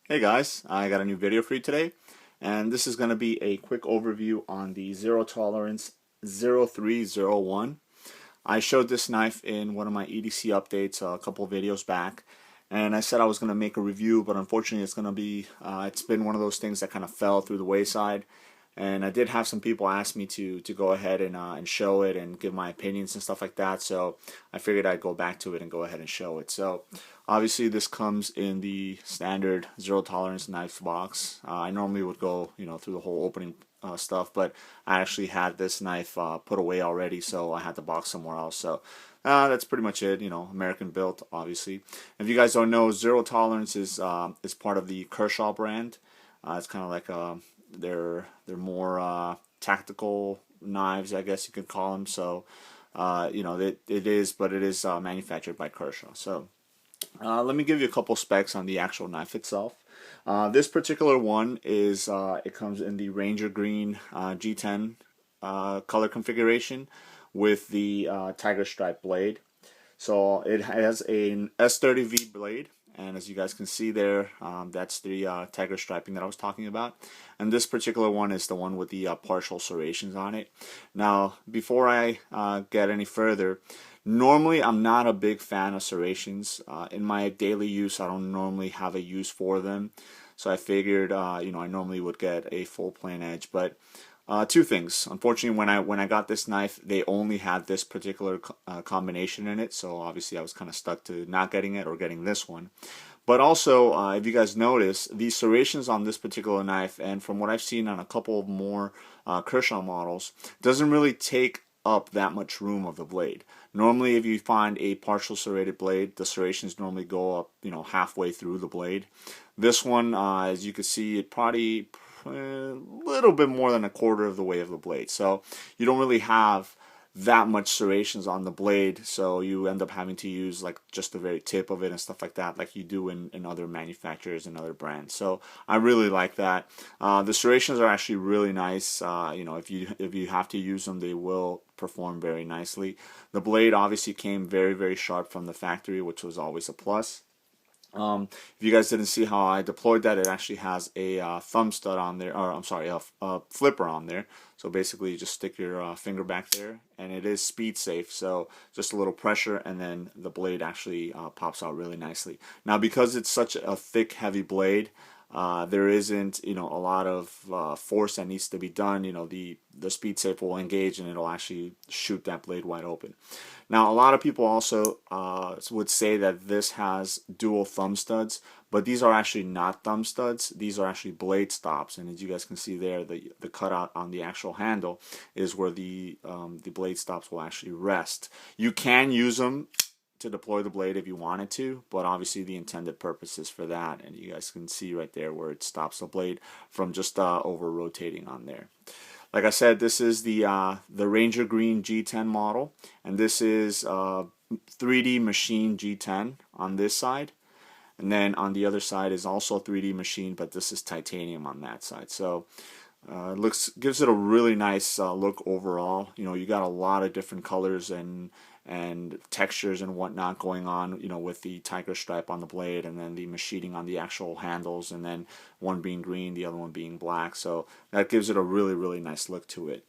Hey guys, I got a new video for you today, and this is going to be a quick overview on the Zero Tolerance 0301. I showed this knife in one of my EDC updates a couple of videos back, and I said I was going to make a review, but unfortunately it's been one of those things that kind of fell through the wayside. And I did have some people ask me to go ahead and show it and give my opinions and stuff like that. So I figured I'd go back to it and go ahead and show it. So obviously this comes in the standard zero tolerance knife box. I normally would go through the whole opening stuff, but I actually had this knife put away already, so I had the box somewhere else. So that's pretty much it. American built, obviously. If you guys don't know, zero tolerance is part of the Kershaw brand. It's kind of like they're more tactical knives, I guess you could call them. So it is manufactured by Kershaw. So let me give you a couple specs on the actual knife itself. This particular one it comes in the Ranger Green G10 color configuration with the tiger stripe blade. So it has an S30V blade, and as you guys can see there, that's the tiger striping that I was talking about. And this particular one is the one with the partial serrations on it. Now, before I get any further, normally I'm not a big fan of serrations. In my daily use, I don't normally have a use for them. So I figured, I normally would get a full plain edge, but two things. Unfortunately, when I got this knife, they only had this particular combination in it, so obviously I was kind of stuck to not getting it or getting this one. But also, if you guys notice, the serrations on this particular knife, and from what I've seen on a couple of more Kershaw models, doesn't really take up that much room of the blade. Normally, if you find a partial serrated blade, the serrations normally go up, halfway through the blade. This one, as you can see, it probably a little bit more than a quarter of the way of the blade. So you don't really have that much serrations on the blade, so you end up having to use like just the very tip of it and stuff like that, like you do in other manufacturers and other brands. So I really like that. The serrations are actually really nice. If you have to use them, they will perform very nicely. The blade obviously came very, very sharp from the factory, which was always a plus. If you guys didn't see how I deployed that, it actually has a thumb stud on there, or I'm sorry, a flipper on there. So basically, you just stick your finger back there, and it is speed safe. So just a little pressure, and then the blade actually pops out really nicely. Now, because it's such a thick, heavy blade, there isn't a lot of force that needs to be done. The speed safe will engage and it'll actually shoot that blade wide open. Now, a lot of people also would say that this has dual thumb studs, but these are actually not thumb studs. These are actually blade stops, and as you guys can see there, the cutout on the actual handle is where the blade stops will actually rest. You can use them to deploy the blade if you wanted to, but obviously the intended purpose is for that, and you guys can see right there where it stops the blade from just over rotating on there. Like I said, this is the Ranger Green G10 model, and this is 3D Machine G10 on this side, and then on the other side is also 3D Machine, but this is titanium on that side. So gives it a really nice look overall. You got a lot of different colors and textures and whatnot going on, with the tiger stripe on the blade, and then the machining on the actual handles, and then one being green, the other one being black. So that gives it a really, really nice look to it.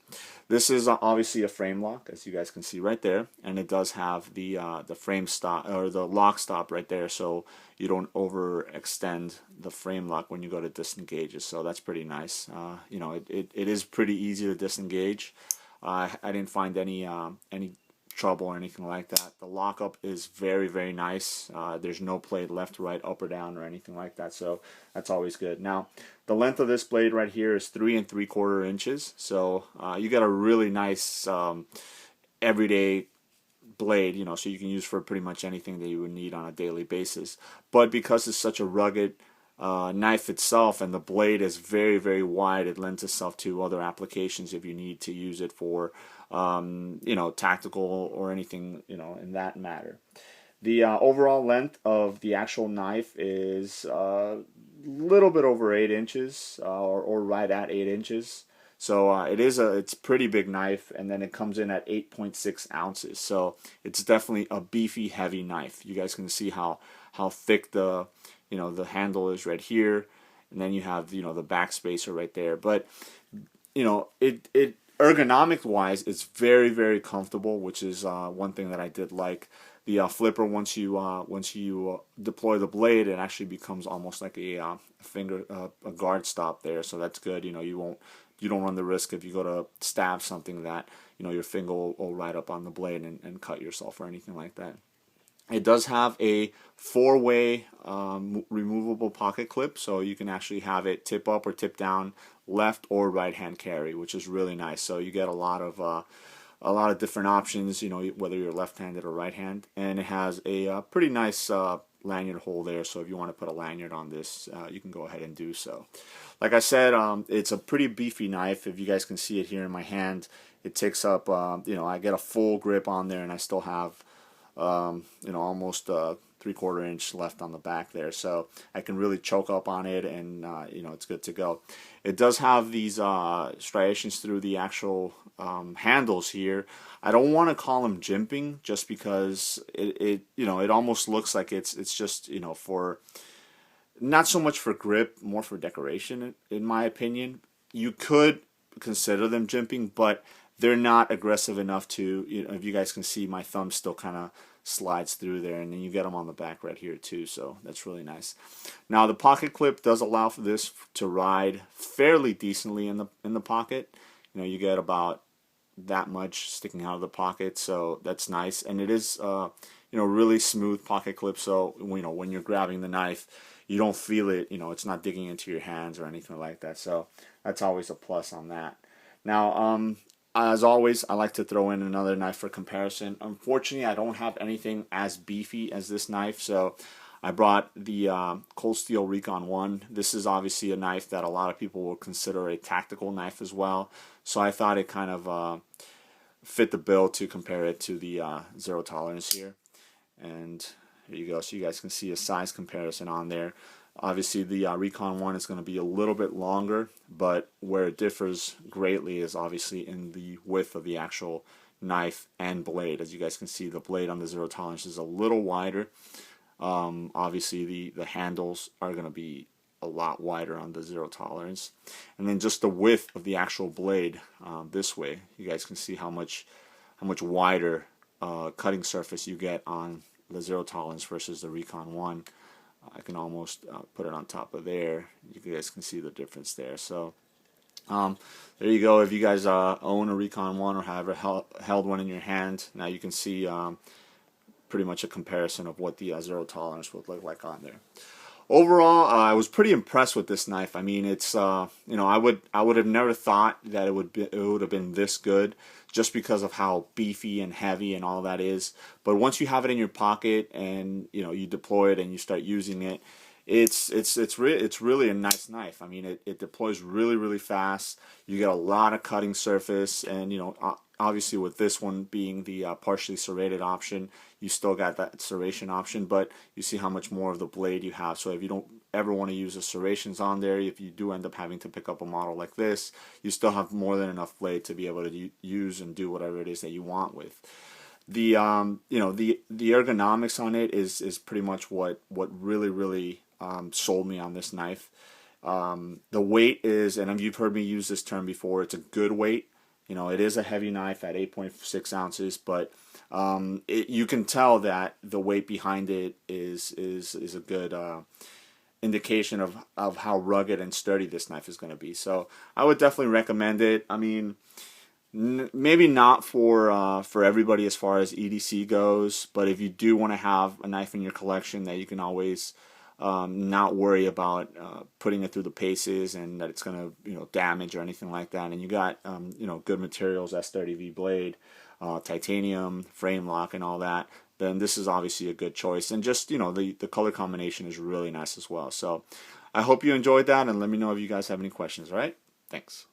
This is obviously a frame lock, as you guys can see right there, and it does have the frame stop, or the lock stop right there, so you don't overextend the frame lock when you go to disengage it. So that's pretty nice. It is pretty easy to disengage. I didn't find any trouble or anything like that. The lockup is very, very nice. There's no play left, right, up or down or anything like that, so that's always good. Now, the length of this blade right here is 3 3/4 inches, so you got a really nice everyday blade, so you can use for pretty much anything that you would need on a daily basis. But because it's such a rugged knife itself, and the blade is very, very wide, it lends itself to other applications if you need to use it for tactical or anything in that matter. The overall length of the actual knife is a little bit over 8 inches, or right at 8 inches. So it's a pretty big knife, and then it comes in at 8.6 ounces. So it's definitely a beefy, heavy knife. You guys can see how thick the the handle is right here, and then you have the back spacer right there. But it ergonomic wise, it's very, very comfortable, which is one thing that I did like. The flipper, once you deploy the blade, it actually becomes almost like a finger a guard stop there. So that's good. You don't run the risk if you go to stab something that your finger will ride up on the blade and cut yourself or anything like that. It does have a 4-way removable pocket clip, so you can actually have it tip up or tip down, left or right hand carry, which is really nice. So you get a lot of different options, whether you're left-handed or right-hand, and it has a pretty nice lanyard hole there. So if you want to put a lanyard on this, you can go ahead and do so. Like I said, it's a pretty beefy knife. If you guys can see it here in my hand, it takes up, I get a full grip on there, and I still have almost 3/4 inch left on the back there, so I can really choke up on it, and it's good to go. It does have these striations through the actual handles here. I don't want to call them jimping, just because it almost looks like it's just for not so much for grip, more for decoration, in my opinion. You could consider them jimping, but they're not aggressive enough to, if you guys can see, my thumb still kind of slides through there, and then you get them on the back right here too, so that's really nice. Now the pocket clip does allow for this to ride fairly decently in the pocket. You get about that much sticking out of the pocket, so that's nice. And it is really smooth pocket clip, so when you're grabbing the knife, you don't feel it, it's not digging into your hands or anything like that, so that's always a plus on that. Now as always, I like to throw in another knife for comparison. Unfortunately, I don't have anything as beefy as this knife, so I brought the Cold Steel Recon 1. This is obviously a knife that a lot of people will consider a tactical knife as well, so I thought it kind of fit the bill to compare it to the Zero Tolerance here. And here you go, so you guys can see a size comparison on there. Obviously, the Recon 1 is going to be a little bit longer, but where it differs greatly is obviously in the width of the actual knife and blade. As you guys can see, the blade on the Zero Tolerance is a little wider. Obviously, the handles are going to be a lot wider on the Zero Tolerance. And then just the width of the actual blade this way, you guys can see how much wider cutting surface you get on the Zero Tolerance versus the Recon 1. I can almost put it on top of there. You guys can see the difference there. So there you go. If you guys own a Recon 1 or have ever held one in your hand, now you can see pretty much a comparison of what the Zero Tolerance would look like on there. Overall, I was pretty impressed with this knife. I mean, it's I would have never thought that it would have been this good, just because of how beefy and heavy and all that is. But once you have it in your pocket and you deploy it and you start using it, it's really a nice knife. I mean, it deploys really fast. You get a lot of cutting surface, and obviously with this one being the partially serrated option, you still got that serration option, but you see how much more of the blade you have. So if you don't ever want to use the serrations on there, if you do end up having to pick up a model like this, you still have more than enough blade to be able to use and do whatever it is that you want with. The the ergonomics on it is pretty much what really sold me on this knife. The weight is, and you've heard me use this term before, it's a good weight. It is a heavy knife at 8.6 ounces, but you can tell that the weight behind it is a good indication of how rugged and sturdy this knife is going to be. So I would definitely recommend it. I mean, maybe not for everybody as far as EDC goes, but if you do want to have a knife in your collection that you can always not worry about putting it through the paces and that it's going to damage or anything like that, and you got good materials, S30V blade, titanium, frame lock, and all that, then this is obviously a good choice. And just the color combination is really nice as well. So I hope you enjoyed that, and let me know if you guys have any questions. All right, thanks.